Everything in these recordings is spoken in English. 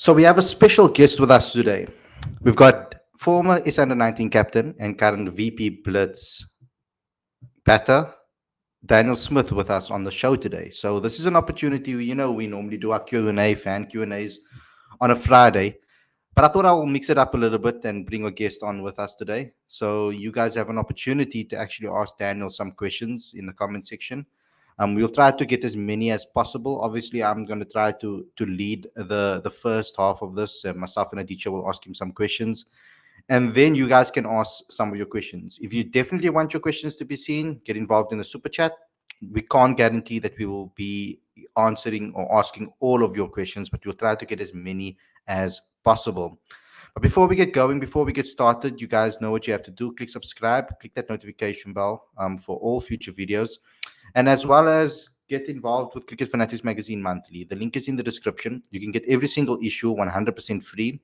So we have a special guest with us today. We've got former SA U19 captain and current VP Blitz batter, Daniel Smith, with us on the show today. So this is an opportunity. We normally do our Q&A, fan Q&As on a Friday. But I thought I'll mix it up a little bit and bring a guest on with us today. So you guys have an opportunity to actually ask Daniel some questions in the comment section. We'll try to get as many as possible. Obviously, I'm going to try to lead the first half of this. Myself and Aditya will ask him some questions. And then you guys can ask some of your questions. If you definitely want your questions to be seen, get involved in the super chat. We can't guarantee that we will be answering or asking all of your questions, but we'll try to get as many as possible. But before we get going, before we get started, you guys know what you have to do. Click subscribe, click that notification bell for all future videos. And as well as get involved with Cricket Fanatics Magazine monthly. The link is in the description. You can get every single issue 100% free.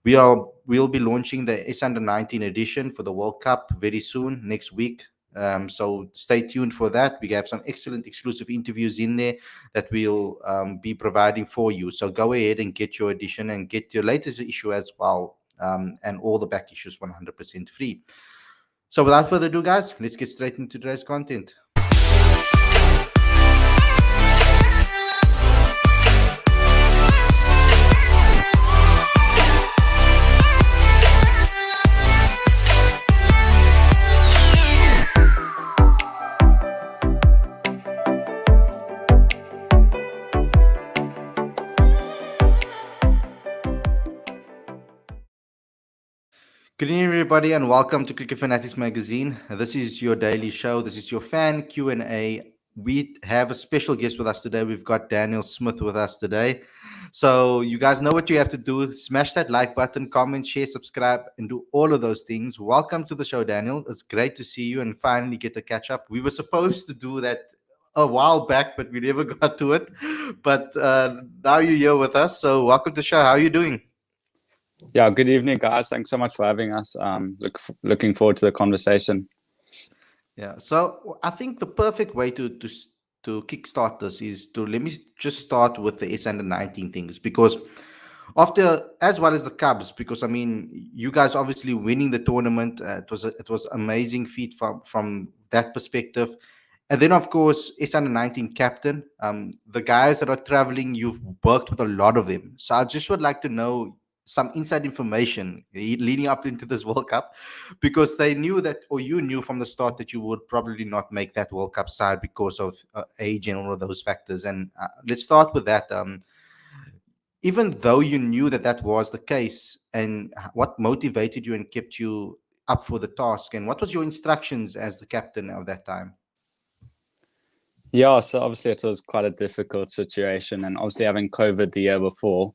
We'll be launching the SA U19 edition for the World Cup very soon, next week. So stay tuned for that. We have some excellent exclusive interviews in there that we'll be providing for you. So go ahead and get your edition and get your latest issue as well, and all the back issues 100% free. So without further ado, guys, let's get straight into today's content. Good evening, everybody, and welcome to Cricket Fanatics Magazine. This is your daily show. This is your fan Q&A. We have a special guest with us today. We've got Daniel Smith with us today. So you guys know what you have to do. Smash that like button, comment, share, subscribe, and do all of those things. Welcome to the show, Daniel. It's great to see you and finally get to catch up. We were supposed to do that a while back, but we never got to it. But now you're here with us. So welcome to the show. How are you doing? Yeah, good evening, guys. Thanks so much for having us. Looking forward to the conversation. Yeah, so I think the perfect way to kickstart this is let me just start with the SA U19 things, because after, as well as the Cubs, because I mean, you guys obviously winning the tournament, it was amazing feat from that perspective. And then, of course, SA U19 captain, the guys that are traveling, you've worked with a lot of them. So I just would like to know some inside information leading up into this World Cup, because they knew that, or you knew from the start, that you would probably not make that World Cup side because of age and all of those factors. And let's start with that. Even though you knew that was the case, and what motivated you and kept you up for the task, and what was your instructions as the captain of that time? Yeah, so obviously it was quite a difficult situation, and obviously having COVID the year before,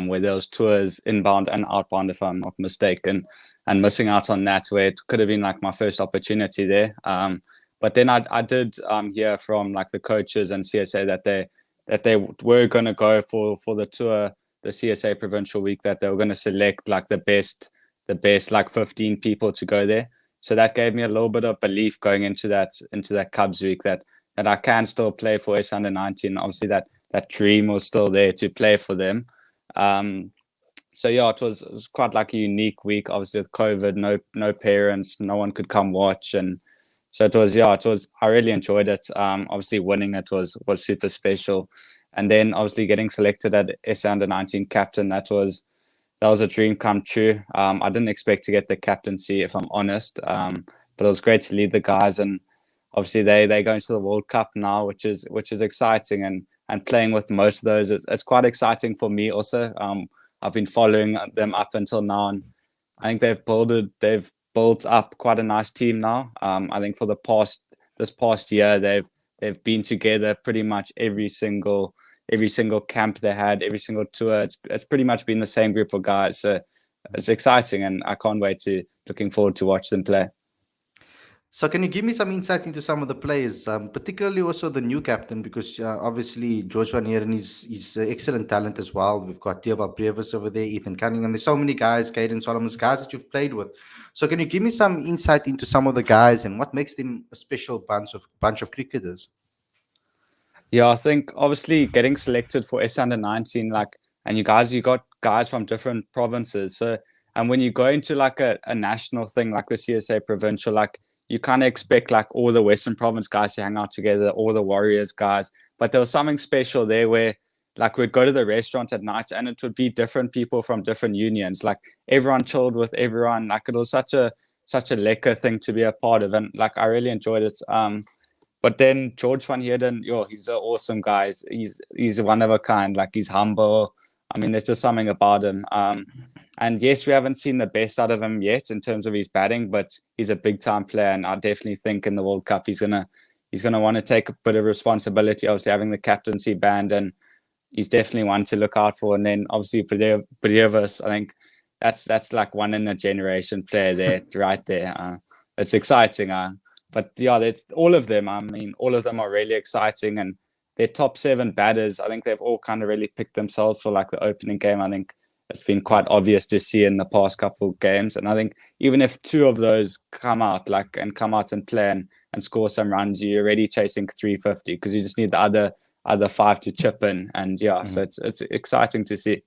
where there was tours inbound and outbound, if I'm not mistaken, and missing out on that, where it could have been like my first opportunity there. But then I did hear from like the coaches and CSA that they were going to go for the tour, the CSA Provincial Week, that they were going to select like the best like 15 people to go there. So that gave me a little bit of belief going into that Cubs week that I can still play for SA U19. Obviously that dream was still there to play for them. So yeah, it was quite like a unique week, obviously with COVID, no parents, no one could come watch, and so it was I really enjoyed it. Obviously winning it was super special, and then obviously getting selected at SA U19 captain, that was a dream come true. I didn't expect to get the captaincy, if I'm honest, but it was great to lead the guys, and obviously they go into the World Cup now, which is exciting, and playing with most of those, it's quite exciting for me also. I've been following them up until now, and I think they've built up quite a nice team now. I think for this past year, they've been together pretty much every single camp they had, every single tour. It's pretty much been the same group of guys. So it's exciting, and I can't wait looking forward to watch them play. So can you give me some insight into some of the players, particularly also the new captain, because obviously George van Heeren is excellent talent as well. We've got Theoval Brevis over there, Ethan Cunningham. There's so many guys, Caden Solomon's guys that you've played with. So can you give me some insight into some of the guys and what makes them a special bunch of cricketers? Yeah, I think obviously getting selected for SA U19, and you got guys from different provinces. So, and when you go into like a national thing like the CSA provincial, like you kind of expect like all the Western Province guys to hang out together, all the Warriors guys. But there was something special there where like we'd go to the restaurant at night and it would be different people from different unions. Like everyone chilled with everyone. Like it was such a lekker thing to be a part of, and like I really enjoyed it. But then George van Heerden, yo, he's an awesome guy. He's one of a kind. Like he's humble. I mean, there's just something about him. And yes, we haven't seen the best out of him yet in terms of his batting, but he's a big time player, and I definitely think in the World Cup he's gonna want to take a bit of responsibility. Obviously, having the captaincy band, and he's definitely one to look out for. And then obviously Proteas, I think that's like one in a generation player there, right there. It's exciting. But yeah, there's all of them. I mean, all of them are really exciting, and their top 7 batters, I think they've all kind of really picked themselves for like the opening game. I think it's been quite obvious to see in the past couple of games. And I think even if 2 of those come out and play and score some runs, you're already chasing 350 because you just need the other 5 to chip in. And yeah, so it's exciting to see.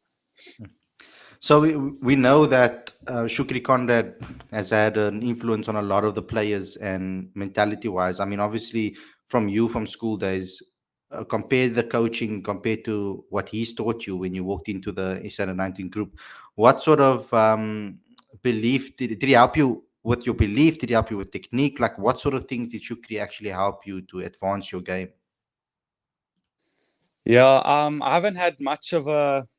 So we know that Shukri Conrad has had an influence on a lot of the players, and mentality-wise, I mean, obviously from school days, compare the coaching compared to what he's taught you when you walked into the SA U19 group. What sort of belief did he help you with your belief? Did he help you with technique? Like what sort of things did Shukri actually help you to advance your game? Yeah, I haven't had much of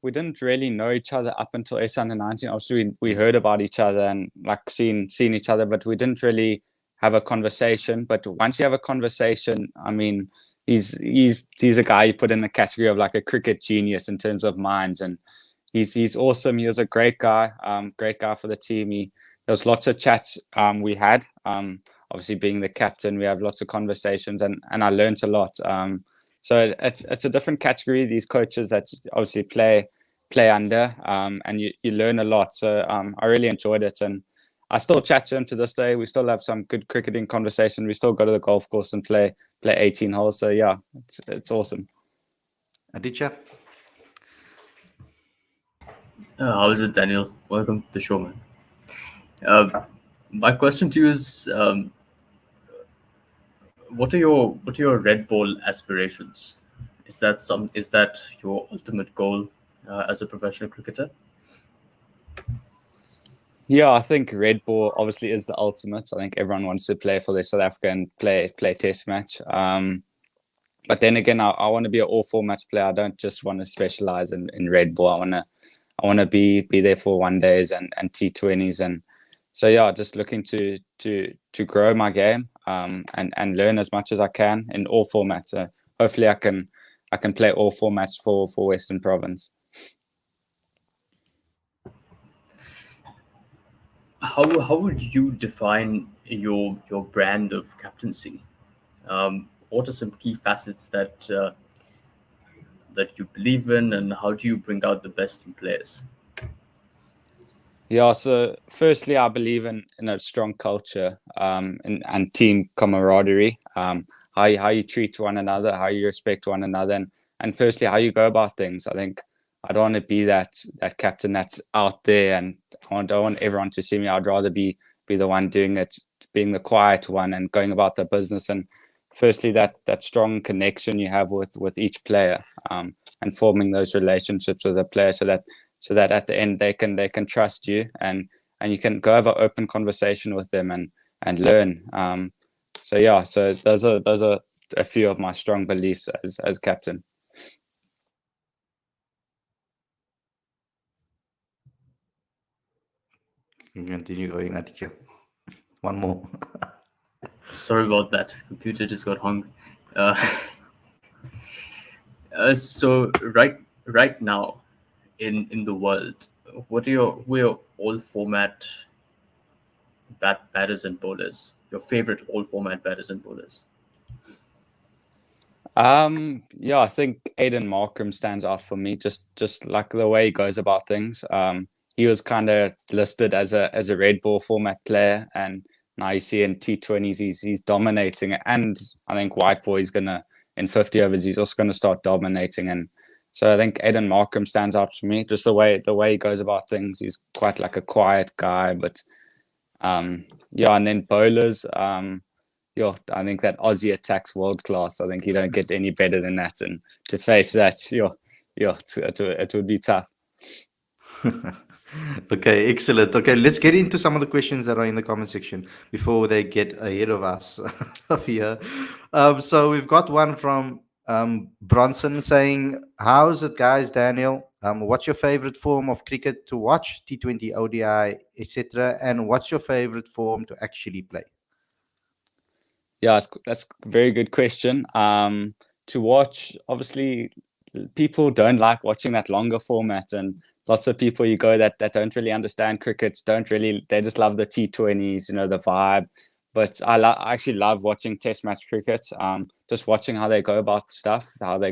we didn't really know each other up until SA U19. Obviously, we heard about each other and like seen each other, but we didn't really have a conversation. But once you have a conversation, I mean, he's a guy you put in the category of like a cricket genius in terms of minds, and he's awesome. He was a great guy for the team. There was lots of chats we had. Obviously, being the captain, we have lots of conversations, and I learned a lot. So it's a different category, these coaches that obviously play under, and you learn a lot. So I really enjoyed it, and I still chat to him to this day. We still have some good cricketing conversation. We still go to the golf course and play 18 holes. So yeah, it's awesome. Aditya? How is it, Daniel? Welcome to the show, man. My question to you is, what are your red ball aspirations? Is that your ultimate goal as a professional cricketer? Yeah, I think red ball obviously is the ultimate. I think everyone wants to play for their South Africa and play test match. But then again, I want to be an all format player. I don't just want to specialize in red ball. I want to be there for one days and T20s, and so yeah, just looking to grow my game and learn as much as I can in all formats. So hopefully I can play all formats for Western Province. How would you define your brand of captaincy? What are some key facets that you believe in, and how do you bring out the best in players? Yeah, so firstly, I believe in a strong culture and team camaraderie. How you treat one another, how you respect one another, and firstly, how you go about things. I think I don't want to be that captain that's out there, and I don't want everyone to see me. I'd rather be the one doing it, being the quiet one and going about the business. And firstly, that strong connection you have with each player, and forming those relationships with the player, so that at the end they can trust you, and you can go have an open conversation with them and learn. So yeah, so those are a few of my strong beliefs as captain. Continue going, Aditya. One more. Sorry about that. Computer just got hung. So right now in the world, what are your all format batters and bowlers? Your favorite all format batters and bowlers? Yeah, I think Aiden Markram stands out for me. Just like the way he goes about things. He was kind of listed as a red ball format player, and now you see in T20s he's dominating. And I think white ball is gonna, in 50 overs, he's also gonna start dominating. And So I think Aiden Markham stands out for me. Just the way he goes about things. He's quite like a quiet guy, but yeah. And then bowlers, yeah, I think that Aussie attack's world class. I think you don't get any better than that, and to face that, yeah, it would be tough. Okay, excellent. Okay, let's get into some of the questions that are in the comment section before they get ahead of us of here. So we've got one from Bronson saying, "How's it, guys? Daniel, what's your favorite form of cricket to watch? T20, ODI, etc. And what's your favorite form to actually play?" Yeah, that's a very good question. To watch, obviously, people don't like watching that longer format, and lots of people you go that don't really understand cricket, they just love the T20s, the vibe. But I actually love watching Test match cricket. Just watching how they go about stuff, how they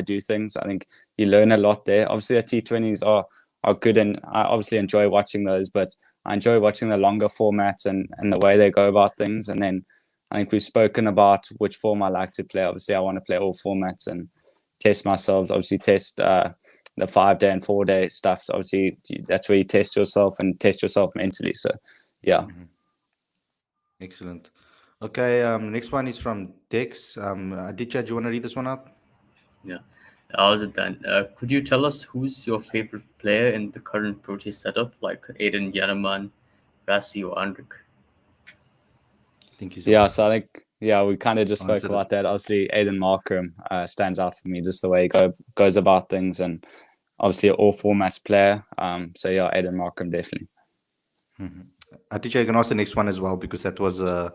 do things. I think you learn a lot there. Obviously, the T20s are good, and I obviously enjoy watching those. But I enjoy watching the longer formats and the way they go about things. And then I think we've spoken about which form I like to play. Obviously, I want to play all formats and test myself. Obviously, test the 5-day and 4-day stuff. So obviously, that's where you test yourself and test yourself mentally. So, yeah. Mm-hmm. Excellent. Okay, next one is from Dex. Aditya, do you want to read this one out? Yeah. How's it then? Could you tell us who's your favorite player in the current Proteas setup, like Aiden, Yanaman, Rassi, or Andrik? Yeah, so I think we kind of just spoke Answered about that. Obviously, Aiden Markham stands out for me, just the way he goes about things, and obviously an all formats player. So yeah, Aiden Markham definitely. Mm-hmm. Aditya, you can ask the next one as well, because that was Ray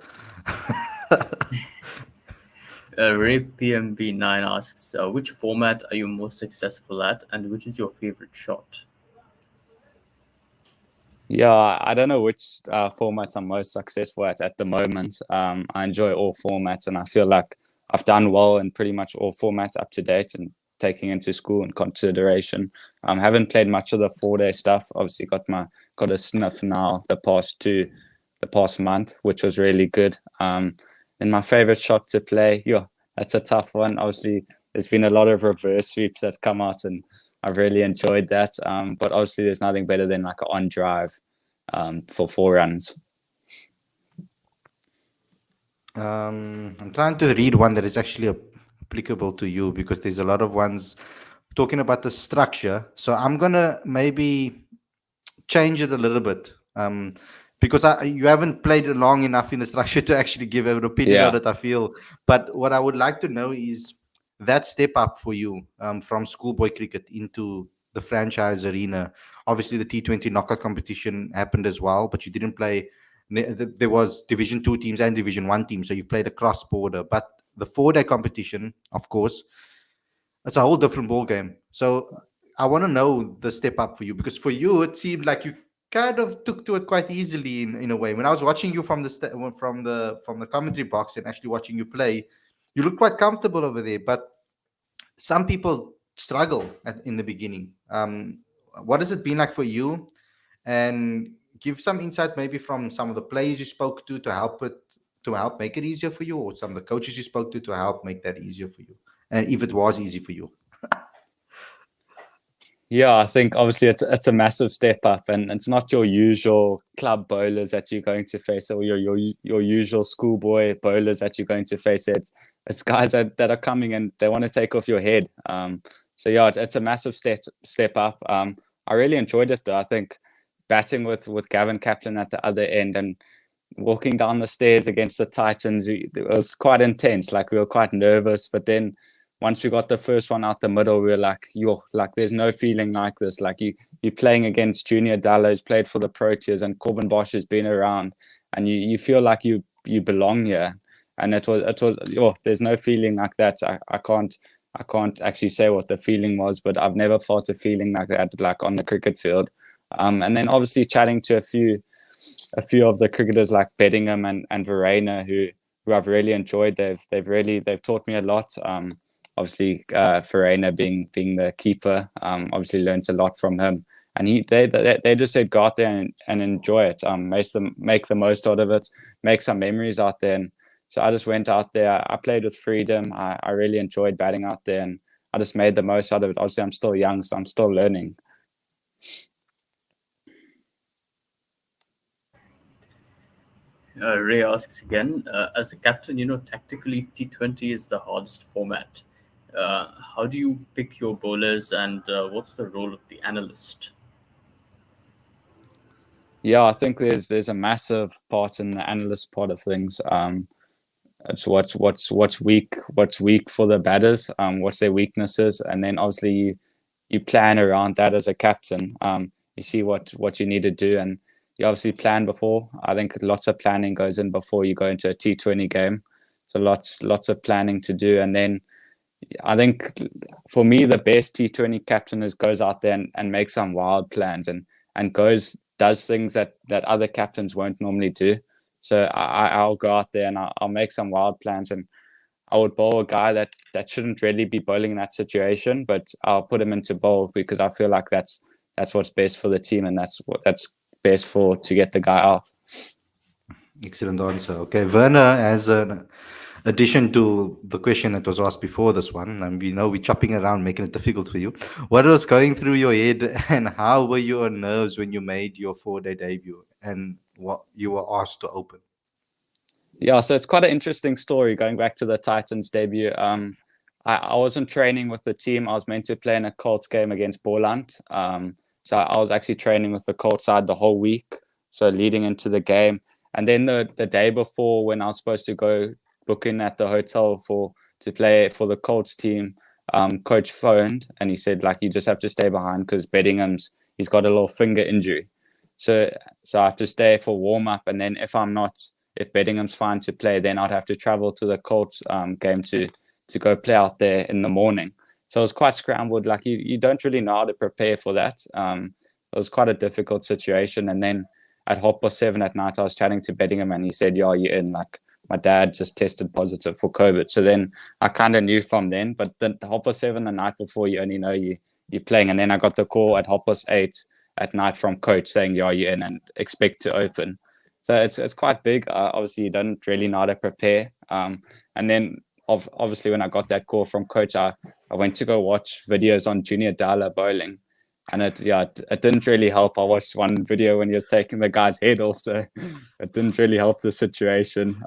PMB9 asks, which format are you most successful at, and which is your favorite shot? Yeah, I don't know which formats I'm most successful at the moment. I enjoy all formats, and I feel like I've done well in pretty much all formats up to date and taking into school in consideration. Haven't played much of the 4-day stuff. Obviously, got a sniff now the past month, which was really good. And my favorite shot to play, that's a tough one. Obviously, there's been a lot of reverse sweeps that come out, and I've really enjoyed that. But obviously, there's nothing better than like an on drive for 4 runs. I'm trying to read one that is actually applicable to you, because there's a lot of ones talking about the structure. So I'm gonna maybe change it a little bit, because you haven't played long enough in the structure to actually give an opinion on it, I feel. But what I would like to know is that step up for you, from schoolboy cricket into the franchise arena. Obviously, the T20 knockout competition happened as well, but you didn't play. There was Division 2 teams and Division 1 teams, so you played across border. But the 4-day competition, of course, it's a whole different ball game. So I want to know the step up for you, because for you it seemed like you kind of took to it quite easily in a way. When I was watching you from the commentary box and actually watching you play, you look quite comfortable over there. But some people struggle in the beginning. What has it been like for you? And give some insight maybe from some of the players you spoke to help make it easier for you, or some of the coaches you spoke to help make that easier for you, and if it was easy for you. Yeah, I think obviously it's a massive step up, and it's not your usual club bowlers that you're going to face, or your usual schoolboy bowlers that you're going to face. It's guys that are coming and they want to take off your head. So yeah, it's a massive step up. I really enjoyed it though. I think batting with Gavin Kaplan at the other end and walking down the stairs against the Titans, it was quite intense. Like, we were quite nervous, but then once we got the first one out the middle, we were like, there's no feeling like this. Like, you're playing against Junior Dallo, who's played for the Proteas, and Corbin Bosch has been around, and you feel like you belong here. And it was there's no feeling like that. I can't actually say what the feeling was, but I've never felt a feeling like that, like on the cricket field. And then obviously chatting to a few of the cricketers like Beddingham and Verena, who I've really enjoyed. They've taught me a lot. Obviously, Verena being the keeper, obviously learned a lot from him. And they just said, go out there and enjoy it. Make the most out of it, make some memories out there. And so I just went out there. I played with freedom. I really enjoyed batting out there, and just made the most out of it. Obviously, I'm still young, so I'm still learning. Ray asks again, as a captain, tactically T20 is the hardest format. How do you pick your bowlers, and what's the role of the analyst? Yeah, I think there's a massive part in the analyst part of things. It's what's weak for the batters, what's their weaknesses, and then obviously you plan around that as a captain. You see what you need to do, and you obviously plan before. I think lots of planning goes in before you go into a T20 game. So lots of planning to do, and then I think for me the best T20 captain goes out there and makes some wild plans and does things that other captains won't normally do. So I'll go out there and I'll make some wild plans, and I would bowl a guy that shouldn't really be bowling in that situation, but I'll put him into bowl because I feel like that's what's best for the team, and that's best to get the guy out. Excellent answer. Okay, Werner, as an addition to the question that was asked before this one, and we know we're chopping around, making it difficult for you. What was going through your head, and how were your nerves when you made your 4-day debut, and what you were asked to open? Yeah, so it's quite an interesting story going back to the Titans debut. I wasn't training with the team. I was meant to play in a Colts game against Borland. So I was actually training with the Colts side the whole week, so leading into the game. And then the day before, when I was supposed to go book in at the hotel to play for the Colts team, coach phoned and he said, like, you just have to stay behind because he's got a little finger injury. So I have to stay for warm up, and then if Beddingham's fine to play, then I'd have to travel to the Colts game to go play out there in the morning. So it was quite scrambled. Like you don't really know how to prepare for that. It was quite a difficult situation. And then at 7:30 at night, I was chatting to Beddingham, and he said, "Yeah, you're in." Like my dad just tested positive for COVID. So then I kind of knew from then. But the 7:30 the night before, you only know you're playing. And then I got the call at 8:30 at night from coach saying, "Yeah, you're in and expect to open." So it's quite big. Obviously, you don't really know how to prepare. And then obviously when I got that call from coach, I went to go watch videos on Junior Dala bowling, and it didn't really help. I watched one video when he was taking the guy's head off, so it didn't really help the situation.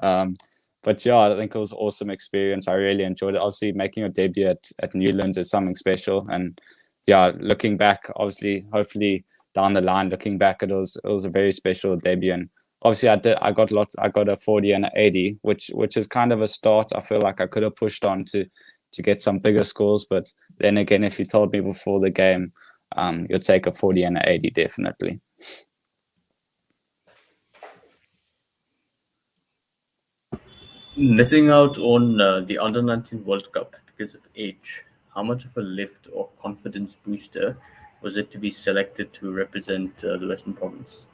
But yeah, I think it was an awesome experience. I really enjoyed it. Obviously, making a debut at Newlands is something special, and yeah, looking back, obviously, hopefully down the line, looking back, it was a very special debut. And obviously, I got a 40 and an 80, which is kind of a start. I feel like I could have pushed on to get some bigger scores, but then again, if you told me before the game, you'd take a 40 and an 80 definitely. Missing out on the Under-19 World Cup because of age, how much of a lift or confidence booster was it to be selected to represent the Western Province?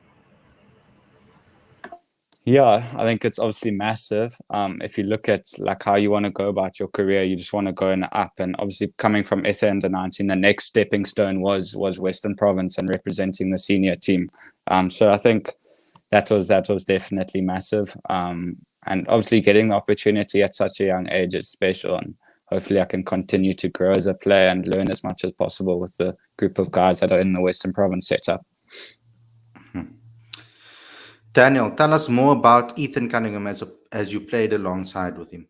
Yeah, I think it's obviously massive. If you look at like how you want to go about your career, you just want to go in up. And obviously coming from SA Under-19, the next stepping stone was Western Province and representing the senior team. So I think that was definitely massive. And obviously getting the opportunity at such a young age is special. And hopefully I can continue to grow as a player and learn as much as possible with the group of guys that are in the Western Province setup. Daniel, tell us more about Ethan Cunningham as you played alongside with him.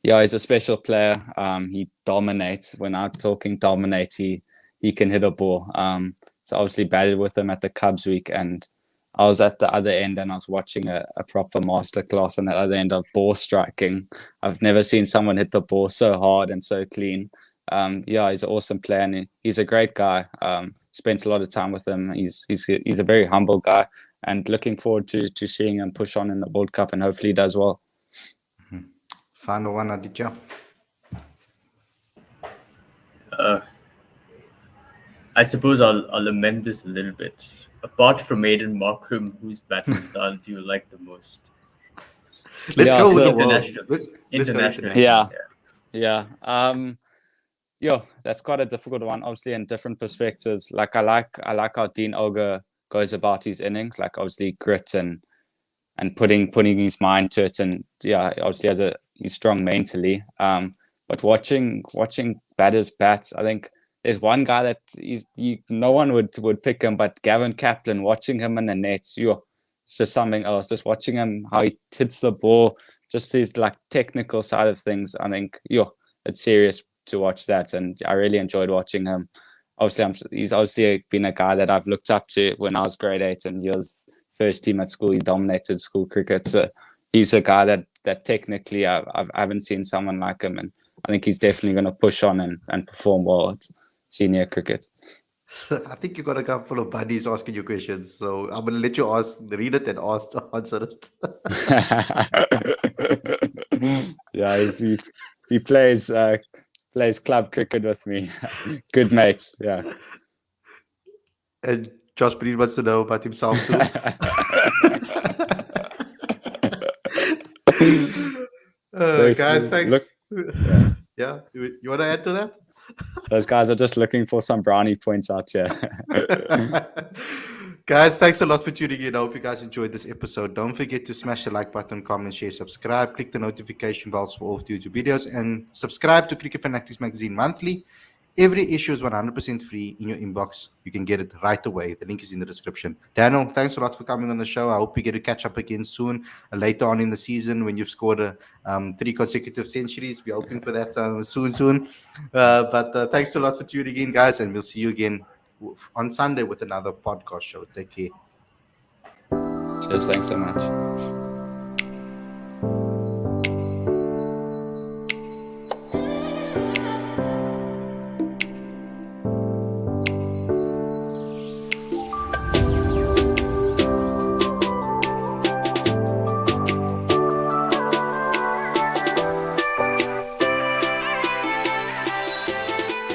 Yeah, he's a special player. He dominates. When I'm talking dominate, he can hit a ball. So obviously batted with him at the Cubs week, and I was at the other end and I was watching a proper masterclass on that other end of ball striking. I've never seen someone hit the ball so hard and so clean. Yeah, he's an awesome player, and he's a great guy. Spent a lot of time with him. He's a very humble guy, and looking forward to seeing him push on in the World Cup, and hopefully he does well. Final one, Aditya. I suppose I'll amend this a little bit. Apart from Aidan Markram, whose batting style do you like the most? Let's go with the international. Let's International. Yeah. Yeah, that's quite a difficult one. Obviously, in different perspectives. Like I like how Dean Olga goes about his innings. Like obviously grit and putting his mind to it. And yeah, obviously he's strong mentally. But But watching batters bat, I think there's one guy that no one would pick him, but Gavin Kaplan. Watching him in the nets, it's just something else. Just watching him, how he hits the ball, just his like technical side of things. I think it's serious to watch that, and I really enjoyed watching him. Obviously, he's obviously been a guy that I've looked up to when I was grade 8, and he was first team at school. He dominated school cricket, so he's a guy that technically I haven't seen someone like him, and I think he's definitely going to push on and perform well at senior cricket. I think you got a couple of buddies asking you questions, so I'm gonna let you read it and answer it. Yeah, he plays club cricket with me. Good mates. Yeah. And Josh Breen wants to know about himself too. Guys, thanks. Yeah, you want to add to that? Those guys are just looking for some brownie points out here. Guys, thanks a lot for tuning in. I hope you guys enjoyed this episode. Don't forget to smash the like button, comment, share, subscribe, click the notification bells for all future videos, and subscribe to Cricket Fanatics Magazine monthly. Every issue is 100% free in your inbox. You can get it right away. The link is in the description. Daniel, thanks a lot for coming on the show. I hope we get to catch up again soon, later on in the season when you've scored 3 consecutive centuries. We're hoping for that soon. But thanks a lot for tuning in, guys, and we'll see you again on Sunday with another podcast show. Take care. Cheers. Thanks so much.